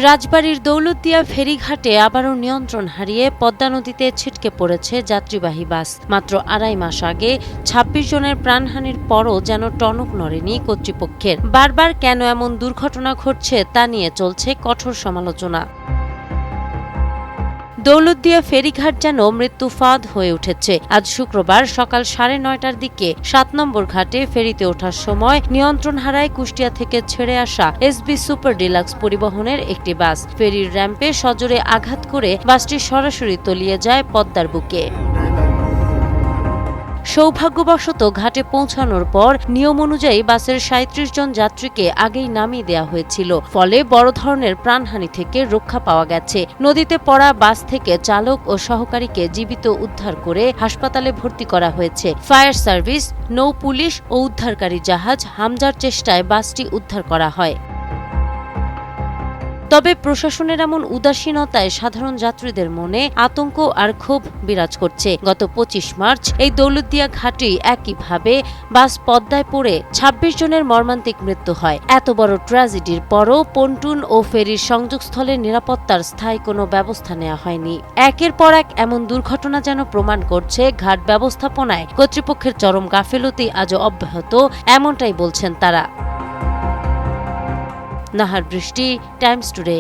রাজবাড়ীর দৌলতদিয়া ফেরিঘাটে আবারও নিয়ন্ত্রণ হারিয়ে পদ্মা নদীতে ছিটকে পড়েছে যাত্রীবাহী বাস। মাত্র ২.৫ মাস আগে ২৬ জনের প্রাণহানির পরও যেন টনক নড়েনি কর্তৃপক্ষের। বারবার কেন এমন দুর্ঘটনা ঘটছে তা নিয়ে চলছে কঠোর সমালোচনা। দৌলতদিয়া ফেরিঘাট যেন মৃত্যু ফাঁদ হয়ে উঠেছে। আজ শুক্রবার সকাল ৯:৩০টার দিকে ৭ নম্বর ঘাটে ফেরিতে ওঠার সময় নিয়ন্ত্রণ হারায় কুষ্টিয়া থেকে ছেড়ে আসা এসবি সুপার ডিলাক্স পরিবহনের একটি বাস। ফেরির র্যাম্পে সজোরে আঘাত করে বাসটি সরাসরি তলিয়ে যায় পদ্মার বুকে। সৌভাগ্যবশত ঘাটে পৌঁছানোর পর নিয়ম অনুযায়ী বাসের ৩৭ জন যাত্রীকে আগেই নামিয়ে দেওয়া হয়েছিল, ফলে বড় ধরনের প্রাণহানি থেকে রক্ষা পাওয়া গেছে। নদীতে পড়া বাস থেকে চালক ও সহকারীকে জীবিত উদ্ধার করে হাসপাতালে ভর্তি করা হয়েছে। ফায়ার সার্ভিস, নৌ পুলিশ ও উদ্ধারকারী জাহাজ হামজার চেষ্টায় বাসটি উদ্ধার করা হয়। তবে প্রশাসনের এমন উদাসীনতায় সাধারণ যাত্রীদের মনে আতঙ্ক আর ক্ষোভ বিরাজ করছে। গত ২৫ মার্চ এই দৌলতদিয়া ঘাটে একইভাবে বাস পদ্মায় পড়ে ২৬ জনের মর্মান্তিক মৃত্যু হয়। এত বড় ট্র্যাজেডির পরও পন্টুন ও ফেরির সংযোগস্থলের নিরাপত্তার স্থায়ী কোনো ব্যবস্থা নেওয়া হয়নি। একের পর এক এমন দুর্ঘটনা যেন প্রমাণ করছে ঘাট ব্যবস্থাপনায় কর্তৃপক্ষের চরম গাফেলতি আজও অব্যাহত, এমনটাই বলছেন তারা। নাহার বৃষ্টি, টাইমস টুডে।